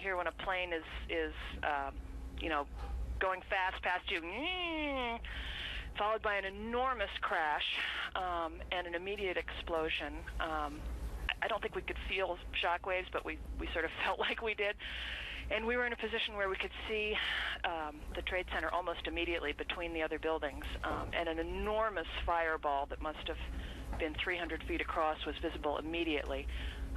hear when a plane is you know, going fast past you, followed by an enormous crash and an immediate explosion. I don't think we could feel shock waves, but we sort of felt like we did. And we were in a position where we could see the Trade Center almost immediately between the other buildings. And an enormous fireball that must have been 300 feet across was visible immediately.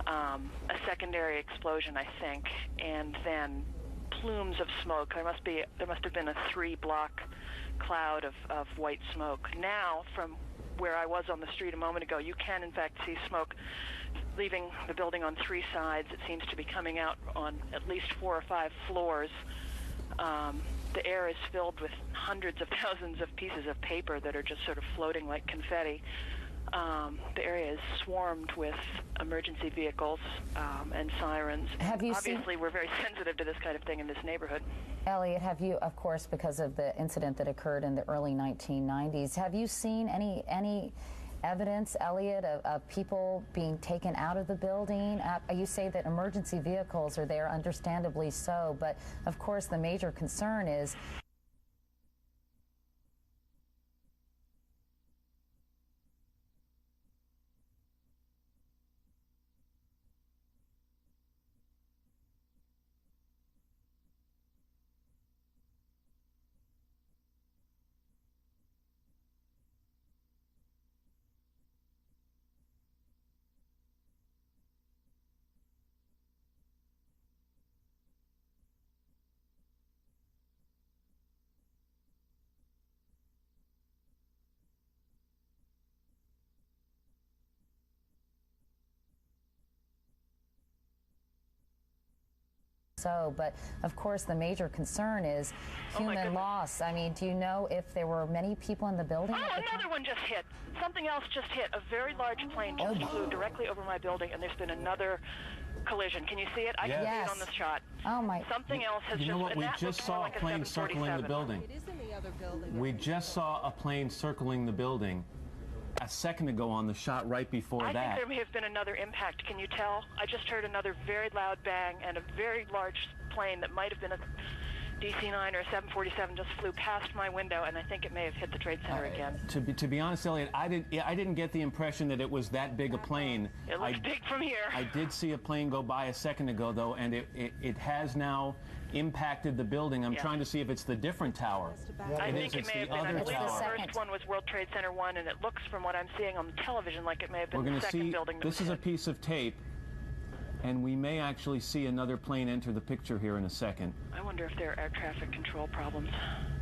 A secondary explosion, I think, and then plumes of smoke. There must have been a 3-block cloud of white smoke. Now, from where I was on the street a moment ago, you can in fact see smoke leaving the building on 3 sides. It seems to be coming out on at least 4 or 5 floors. The air is filled with hundreds of thousands of pieces of paper that are just sort of floating like confetti. The area is swarmed with emergency vehicles and sirens. Obviously, we're very sensitive to this kind of thing in this neighborhood. Elliot, have you, of course, because of the incident that occurred in the early 1990s, have you seen any evidence, Elliot, of people being taken out of the building? You say that emergency vehicles are there, understandably so, but of course the major concern is so, but of course the major concern is human loss. I mean, do you know if there were many people in the building? Oh, another one just hit. Something else just hit. A very large plane just flew directly over my building, and there's been another collision. Can you see it? I can see it on the shot. Oh my! Something else has You know what? and We that just looked more saw like a plane circling the building. It is in the other building. We just saw a plane circling the building a second ago on the shot right before that. I think there may have been another impact. Can you tell? I just heard another very loud bang, and a very large plane that might have been a DC-9 or a 747 just flew past my window, and I think it may have hit the Trade Center again. To be honest, Elliot, I didn't get the impression that it was that big a plane. It looks big from here. I did see a plane go by a second ago, though, and it has now impacted the building. I'm trying to see if it's the different tower. I think it may have been. I believe tower. the first one was World Trade Center 1, and it looks, from what I'm seeing on the television, like it may have been the second building. This is a piece of tape, and we may actually see another plane enter the picture here in a second. I wonder if there are air traffic control problems.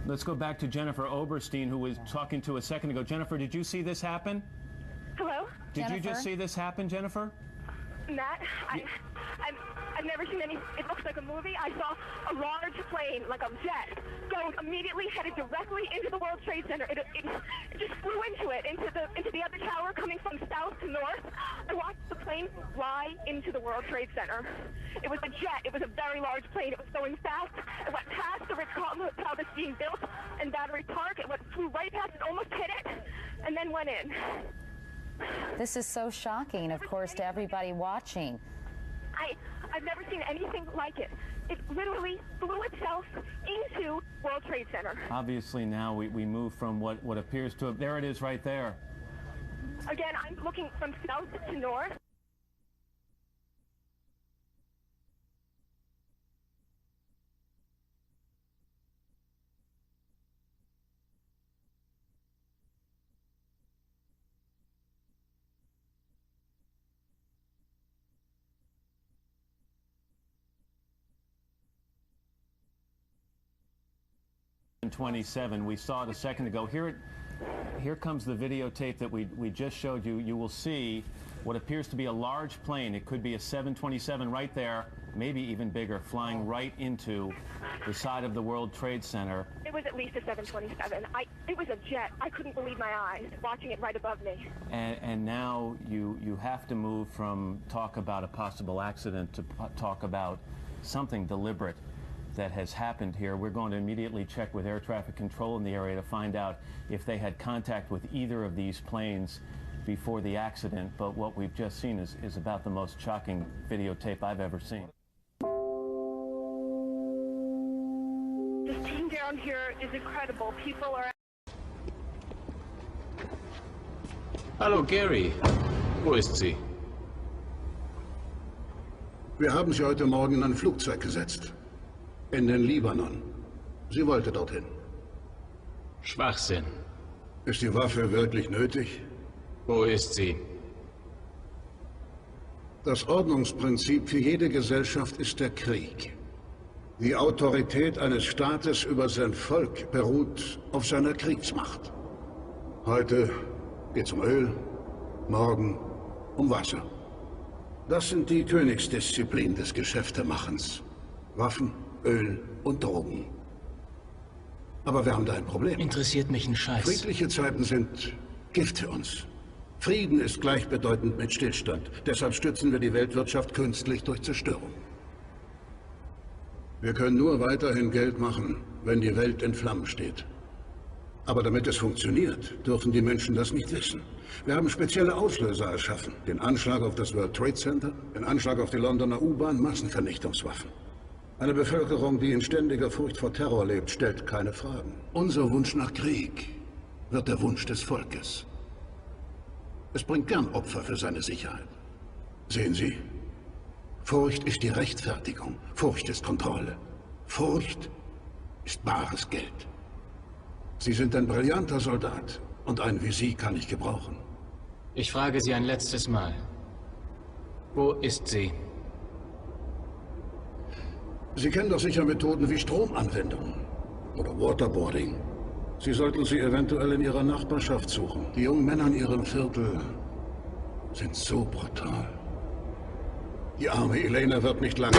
Let's go back to Jennifer Oberstein, who was talking to a second ago. Jennifer, did you see this happen? Hello? Did you just see this happen, Jennifer? Matt, I've never seen any. It looks like a movie. I saw a large plane, like a jet, going immediately headed directly into the World Trade Center. It just flew into it, into the other tower, coming from south to north. I watched the plane fly into the World Trade Center. It was a jet. It was a very large plane. It was going fast. It went past the Ritz-Carlton Hotel that's being built in Battery Park. It flew right past it, almost hit it, and then went in. This is so shocking, of course, to everybody watching. I've never seen anything like it. It literally flew itself into World Trade Center. Obviously now we move from what appears to have, there it is right there. Again, I'm looking from south to north. In 27, we saw it a second ago. Here comes the videotape that we just showed you. You will see what appears to be a large plane. It could be a 727 right there, maybe even bigger, flying right into the side of the World Trade Center. It was at least a 727. It was a jet. I couldn't believe my eyes watching it right above me. And now you have to move from talk about a possible accident to talk about something deliberate that has happened here. We're going to immediately check with air traffic control in the area to find out if they had contact with either of these planes before the accident. But what we've just seen is about the most shocking videotape I've ever seen. being down here is incredible. People are... Hallo Gary, wo ist sie? Wir haben sie heute Morgen in ein Flugzeug gesetzt. In den Libanon. Sie wollte dorthin. Schwachsinn. Ist die Waffe wirklich nötig? Wo ist sie? Das Ordnungsprinzip für jede Gesellschaft ist der Krieg. Die Autorität eines Staates über sein Volk beruht auf seiner Kriegsmacht. Heute geht's um Öl, morgen um Wasser. Das sind die Königsdisziplinen des Geschäftemachens. Waffen, Öl und Drogen. Aber wir haben da ein Problem. Interessiert mich ein Scheiß. Friedliche Zeiten sind Gift für uns. Frieden ist gleichbedeutend mit Stillstand. Deshalb stützen wir die Weltwirtschaft künstlich durch Zerstörung. Wir können nur weiterhin Geld machen, wenn die Welt in Flammen steht. Aber damit es funktioniert, dürfen die Menschen das nicht wissen. Wir haben spezielle Auslöser erschaffen. Den Anschlag auf das World Trade Center, den Anschlag auf die Londoner U-Bahn, Massenvernichtungswaffen. Eine Bevölkerung, die in ständiger Furcht vor Terror lebt, stellt keine Fragen. Unser Wunsch nach Krieg wird der Wunsch des Volkes. Es bringt gern Opfer für seine Sicherheit. Sehen Sie? Furcht ist die Rechtfertigung. Furcht ist Kontrolle. Furcht ist bares Geld. Sie sind ein brillanter Soldat und einen wie Sie kann ich gebrauchen. Ich frage Sie ein letztes Mal. Wo ist sie? Sie kennen doch sicher Methoden wie Stromanwendung oder Waterboarding. Sie sollten sie eventuell in Ihrer Nachbarschaft suchen. Die jungen Männer in Ihrem Viertel sind so brutal. Die arme Elena wird nicht lange...